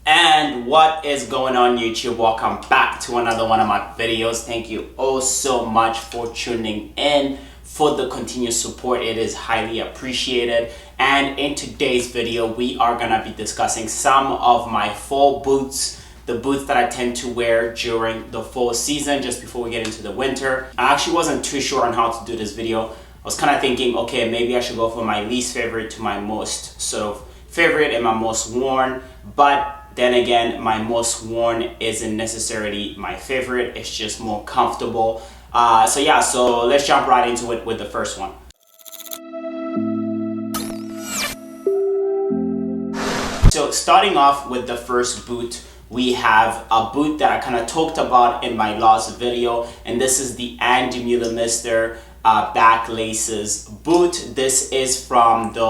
And what is going on, YouTube? Welcome back to another one of my videos. Thank you all so much for tuning in, for the continued support. It is highly appreciated. And in today's video, we are gonna be discussing some of my fall boots, the boots that I tend to wear during the fall season, just before we get into the winter. I actually wasn't too sure on how to do this video. I was kind of thinking, okay, maybe I should go from my least favorite to my most sort of favorite and my most worn. But then again, my most worn isn't necessarily my favorite. It's just more comfortable. So let's jump right into it with the first one. So starting off with the first boot, we have a boot that I kind of talked about in my last video, and this is the Andy Muller back laces boot. This is from the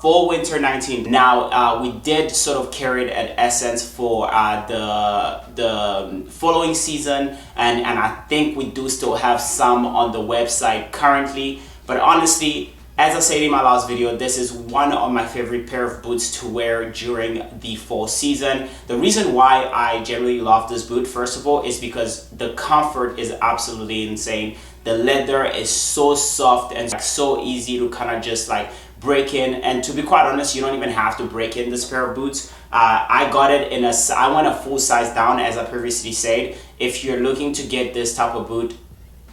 fall winter 19. Now we did sort of carry it at Essence for the following season, and I think we do still have some on the website currently. But honestly, as I said in my last video, this is one of my favorite pair of boots to wear during the fall season. The reason why I generally love this boot, first of all, is because the comfort is absolutely insane. The leather is so soft and so easy to kind of just like break in. And to be quite honest, you don't even have to break in this pair of boots. I got it I went a full size down, as I previously said. If you're looking to get this type of boot,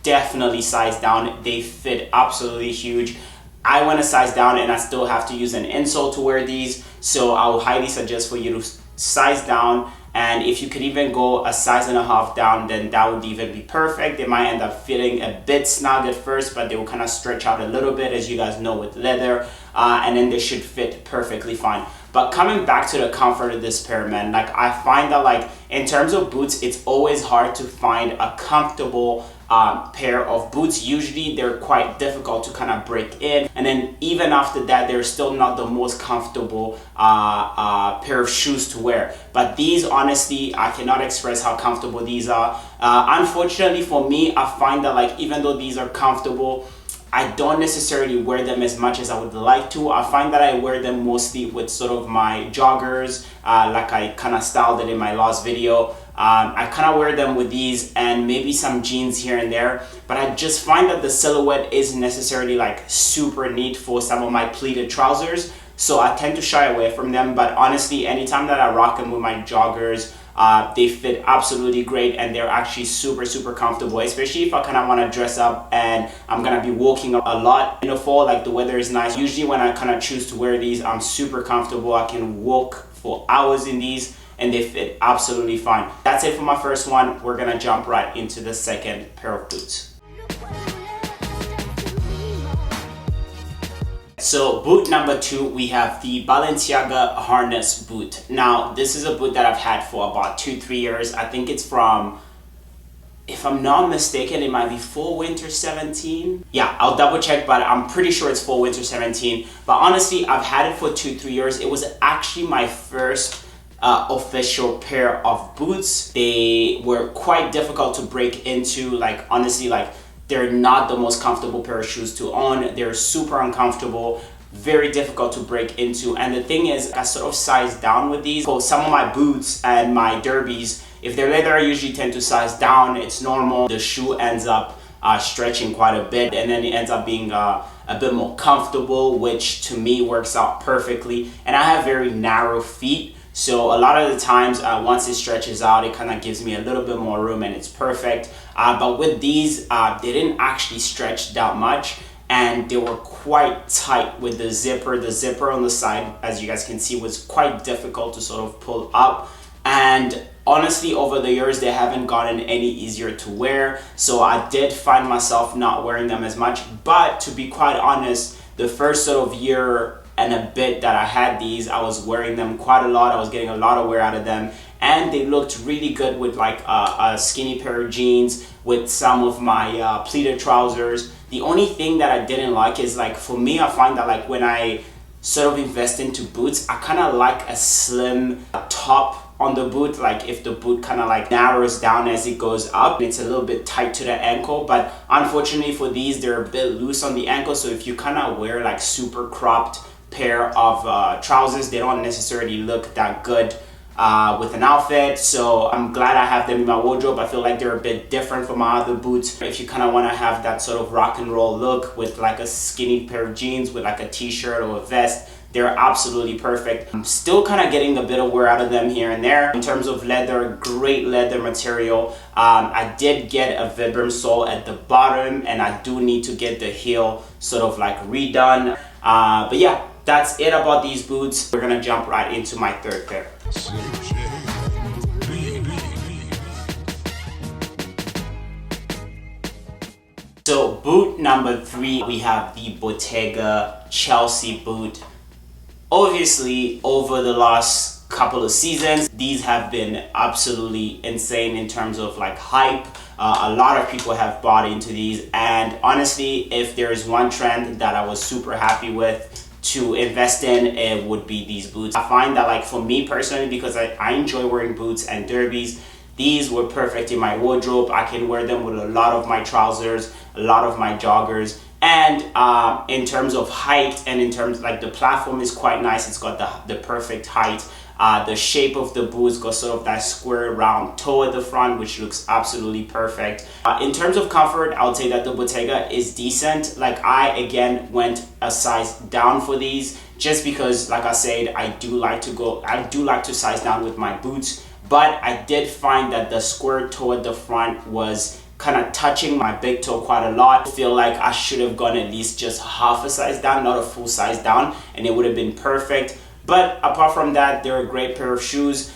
definitely size down. They fit absolutely huge. I went a size down and I still have to use an insole to wear these, so I would highly suggest for you to size down. And if you could even go a size and a half down, then that would even be perfect. They might end up feeling a bit snug at first, but they will kind of stretch out a little bit, as you guys know, with leather, and then they should fit perfectly fine. But coming back to the comfort of this pair, man, like I find that like in terms of boots, it's always hard to find a comfortable pair of boots. Usually they're quite difficult to kind of break in, and then even after that, they're still not the most comfortable pair of shoes to wear. But these, honestly, I cannot express how comfortable these are. Unfortunately for me, I find that like even though these are comfortable, I don't necessarily wear them as much as I would like to. I find that I wear them mostly with sort of my joggers, like I kind of styled it in my last video. I kind of wear them with these and maybe some jeans here and there, but I just find that the silhouette isn't necessarily like super neat for some of my pleated trousers, so I tend to shy away from them. But honestly, anytime that I rock them with my joggers, they fit absolutely great, and they're actually super comfortable, especially if I kind of want to dress up and I'm gonna be walking a lot in the fall. Like the weather is nice. Usually when I kind of choose to wear these, I'm super comfortable. I can walk for hours in these and they fit absolutely fine. That's it for my first one. We're gonna jump right into the second pair of boots. So boot number 2, we have the Balenciaga harness boot. Now this is a boot that I've had for about 2-3 years. I think it's from, if I'm not mistaken, it might be fall winter 17. Yeah, I'll double check, but I'm pretty sure it's fall winter 17. But honestly, I've had it for 2-3 years. It was actually my first official pair of boots. They were quite difficult to break into. Like honestly, like they're not the most comfortable pair of shoes to own. They're super uncomfortable, very difficult to break into. And the thing is, I sort of sized down with these. So some of my boots and my derbies, if they're leather, I usually tend to size down. It's normal. The shoe ends up stretching quite a bit, and then it ends up being a bit more comfortable, which to me works out perfectly. And I have very narrow feet, so a lot of the times once it stretches out, it kind of gives me a little bit more room, and it's perfect. But with these, they didn't actually stretch that much, and they were quite tight with the zipper. The zipper on the side, as you guys can see, was quite difficult to sort of pull up. And honestly, over the years, they haven't gotten any easier to wear, so I did find myself not wearing them as much. But to be quite honest, the first sort of year and a bit that I had these, I was wearing them quite a lot. I was getting a lot of wear out of them, and they looked really good with like a skinny pair of jeans, with some of my pleated trousers. The only thing that I didn't like is, like, for me, I find that like when I sort of invest into boots, I kind of like a slim top on the boot, like if the boot kind of like narrows down as it goes up, it's a little bit tight to the ankle. But unfortunately for these, they're a bit loose on the ankle, so if you kind of wear like super cropped pair of trousers, they don't necessarily look that good with an outfit. So I'm glad I have them in my wardrobe. I feel like they're a bit different from my other boots. If you kind of want to have that sort of rock and roll look with like a skinny pair of jeans with like a t-shirt or a vest, they're absolutely perfect. I'm still kind of getting a bit of wear out of them here and there. In terms of leather, great leather material. I did get a Vibram sole at the bottom, and I do need to get the heel sort of like redone. But yeah, that's it about these boots. We're gonna jump right into my third pair. So boot number 3, we have the Bottega Chelsea boot. Obviously, over the last couple of seasons, these have been absolutely insane in terms of like hype. A lot of people have bought into these, and honestly, if there is one trend that I was super happy with to invest in, it would be these boots. I find that like for me personally, because I enjoy wearing boots and derbies, these were perfect in my wardrobe. I can wear them with a lot of my trousers, a lot of my joggers. And in terms of height, and in terms like the platform is quite nice. It's got the perfect height. The shape of the boot's got sort of that square round toe at the front, which looks absolutely perfect. In terms of comfort, I would say that the Bottega is decent. Like I again went a size down for these, just because like I said, I do like to size down with my boots. But I did find that the square toe at the front was kind of touching my big toe quite a lot. I feel like I should have gone at least just half a size down, not a full size down, and it would have been perfect. But apart from that, they're a great pair of shoes.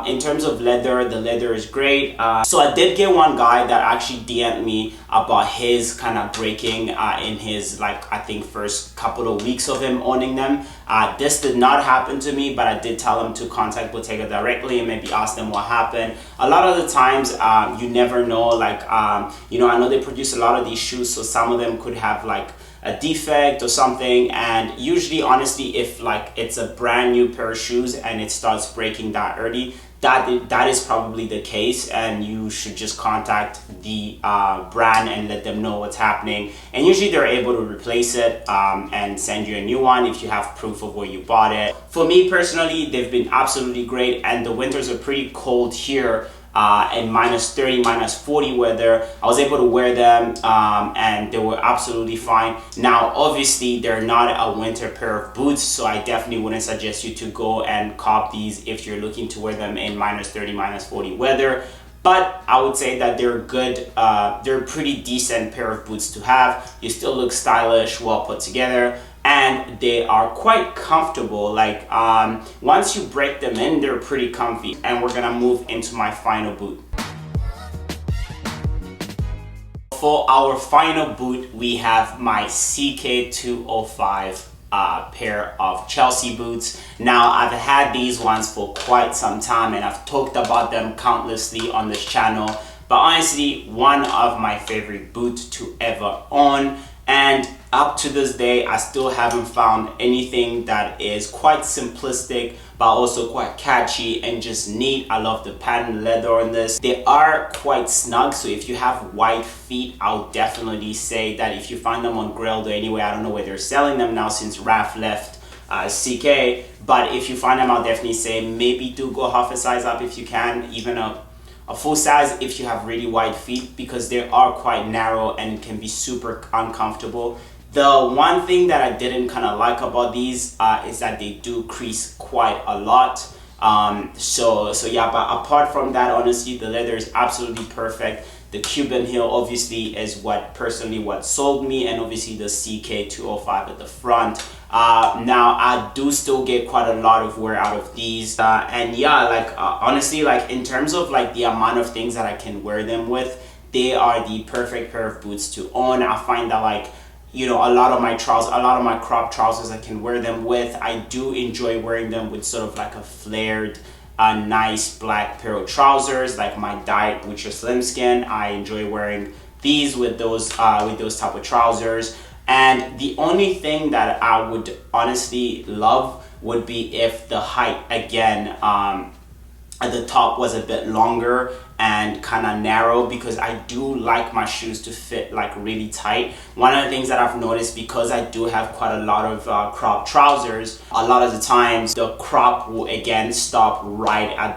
In terms of leather, the leather is great. So I did get one guy that actually DM'd me about his kind of breaking in his, like, I think first couple of weeks of him owning them. This did not happen to me, but I did tell him to contact Bottega directly and maybe ask them what happened. A lot of the times, you never know, like, you know, I know they produce a lot of these shoes, so some of them could have like a defect or something, and usually honestly, if like it's a brand new pair of shoes and it starts breaking that early, that is probably the case, and you should just contact the brand and let them know what's happening, and usually they're able to replace it and send you a new one if you have proof of where you bought it. For me personally, they've been absolutely great, and the winters are pretty cold here. In -30, -40 weather, I was able to wear them and they were absolutely fine. Now obviously they're not a winter pair of boots, so I definitely wouldn't suggest you to go and cop these if you're looking to wear them in -30, -40 weather. But I would say that they're good, they're a pretty decent pair of boots to have. You still look stylish, well put together, and they are quite comfortable. Like once you break them in, they're pretty comfy. And we're gonna move into my final boot. For our final boot, we have my CK205 pair of Chelsea boots. Now I've had these ones for quite some time and I've talked about them countlessly on this channel, but honestly, one of my favorite boots to ever own. And up to this day, I still haven't found anything that is quite simplistic but also quite catchy and just neat. I love the patent leather on this. They are quite snug, so if you have wide feet, I'll definitely say that if you find them on Grailed or anywhere, I don't know where they're selling them now since Raf left CK, but if you find them, I'll definitely say maybe do go half a size up if you can, even a full size if you have really wide feet, because they are quite narrow and can be super uncomfortable. The one thing that I didn't kind of like about these is that they do crease quite a lot. So yeah, but apart from that, honestly, the leather is absolutely perfect. The Cuban heel obviously is what sold me, and obviously the CK205 at the front. Now I do still get quite a lot of wear out of these, and yeah, like honestly, like in terms of like the amount of things that I can wear them with, they are the perfect pair of boots to own. I find that, like, you know, a lot of my crop trousers I can wear them with. I do enjoy wearing them with sort of like a flared nice black pair of trousers, like my Diet which are slim skin. I enjoy wearing these with those type of trousers. And the only thing that I would honestly love would be if the height again the top was a bit longer and kind of narrow, because I do like my shoes to fit like really tight. One of the things that I've noticed, because I do have quite a lot of crop trousers, a lot of the times the crop will again stop right at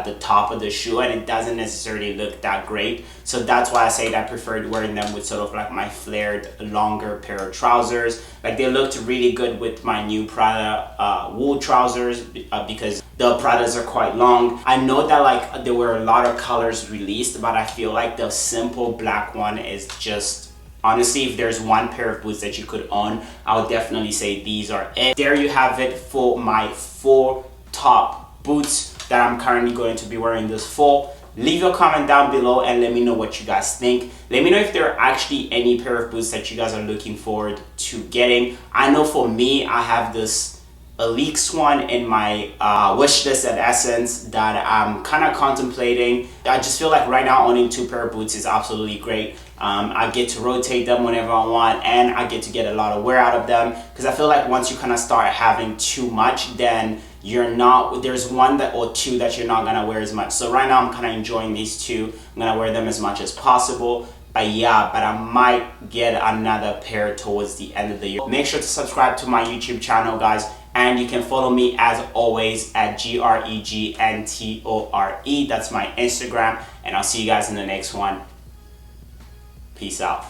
the top of the shoe, and it doesn't necessarily look that great. So that's why I say that I preferred wearing them with sort of like my flared longer pair of trousers. Like they looked really good with my new Prada wool trousers, because the Pradas are quite long. I know that like there were a lot of colors released, but I feel like the simple black one is just, honestly, if there's one pair of boots that you could own, I would definitely say these are it. There you have it for my 4 top boots that I'm currently going to be wearing this fall. Leave your comment down below and let me know what you guys think. Let me know if there are actually any pair of boots that you guys are looking forward to getting. I know for me, I have this Elix one in my wish list at Essence that I'm kind of contemplating. I just feel like right now owning 2 pair of boots is absolutely great. I get to rotate them whenever I want, and I get to get a lot of wear out of them, because I feel like once you kind of start having too much, then there's one or two that you're not gonna wear as much. So right now I'm kind of enjoying these 2. I'm gonna wear them as much as possible. But I might get another pair towards the end of the year. Make sure to subscribe to my YouTube channel, guys. And you can follow me as always at GREGNTORE. That's my Instagram. And I'll see you guys in the next one. Peace out.